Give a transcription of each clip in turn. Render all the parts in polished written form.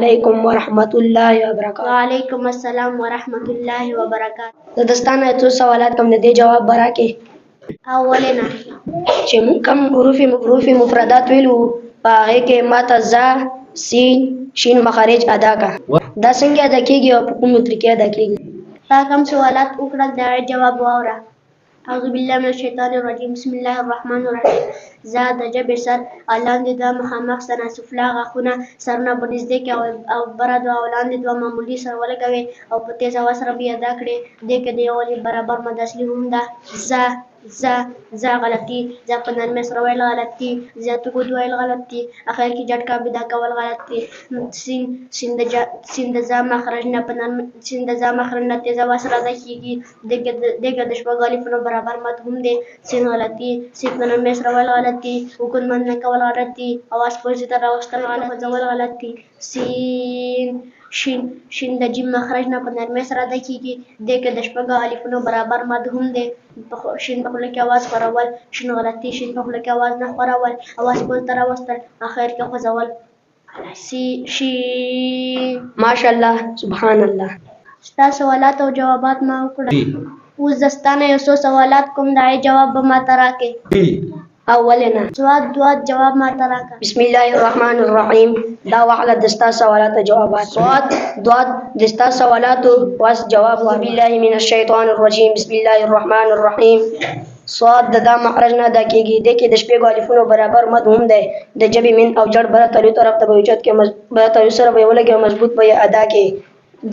علیکم ورحمۃ اللہ وبرکاتہ. وعلیکم السلام ورحمۃ الله وبرکاته. د دستانه څو سوالات کوم د دې جواب براکې اولنا چې موږ کوم حروف مفردات ویلو په هغې کې ماته ز سین شین مخارج ادا کا. دا څنګه ادا کېږي او په کومو طریقې ادا کېږي؟ تا کوم سوالات وکړل د هغې جواب واوره. اعوذ بالله من الشیطان الرجیم. بسم الله الرحمن الرحیم. ز د ژبې سر، لاندې دوه مخامخ سره سفلا غاښونه، سرونه په نږدې کې او بره دوه او لاندې دوه معمولي سره ولګوئ او په تیز اواز سره به یې ادا کړئ. دې کې د یو والي برابر مد اصلي هم ده. ز غلطي، ز په نرمۍ سره ویل غلط دي، زیات اوږد ویل غلط دي، اخر کې جټکا بدا کول غلط دي. سین د ز مخرج نه تیز اواز سره ادا کېږي. دې کې د شپږو الفونو برابر مد هم دی. سین غلطي، سین په نرمۍ سره ویل غلط دي، اوږد مد نه کول غلط دي، اواز پوزې ته راوستل خوځول غلط دي. شین د جیم مخرج نه په نرمۍ سره ادا کېږي. دې کې د شپږو الفونو برابر مد هم دی. شین په خوله کې اواز خورول، شین غلطي، شین په خوله کې اواز نه خورول، اواز پوزې ته راوستل، اخر کې خوځول. ماشاءالله سبحان الله. ستا سوالات او جوابات ما وکړل. اوس د ستانه یو څو سوالات کوم د هغې جواب به ماته راکړې. اولنا سواد دواد جواب ماته راکړه. بسم الله الرحمن الرحیم. دا واخله د ستا سوالات او جوابات. سواد دواد د ستا سوالات واس جواب. اعوذ بالله من الشیطان الرجیم. بسم الله الرحمن الرحیم. صاد د دا مخرج نه ادا کېږي. دې کې د شپږو الفونو برابر مد هم دی. د ژبې من او جړ بره تلیو طرف ته به اوچت کې بره تلیو سره به یې ولګي او مضبوط به یې ادا کړي.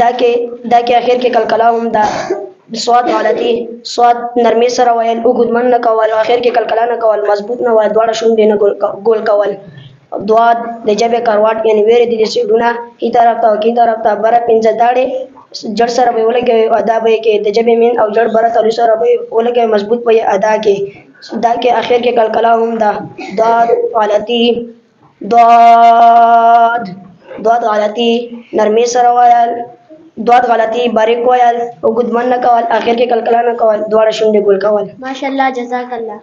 دا کې اخر کې کلکلا هم ده. صاد غلطي، صاد نرمۍ سره ویل، اوږد مد نه کول، اخر کې کلکلا نه کول، مضبوط نه ویل، دواړه شونډې نه ګول کول. دواد د ژبې کرواټ یعنې ویرې دي د سیډونه ښي طرف ته او کیڼ طرف ته بره پنځه داړې جړ سره به یې ولګوئ او ادا به یې کړئ. د ژبې من او جړ بره تلیو سره به یې ولګوئ، مضبوط به یې ادا کړئ. دا کې اخر کې کلکلا هم ده. داد غلطي، داد غلطي، نرمۍ سره ویل، دواد غلطي، باریک ویل، اوږد مد نه کول، اخر کې کلکلا نه کول، دواړه شونډې ګول کول. ماشاءالله جزاک الله.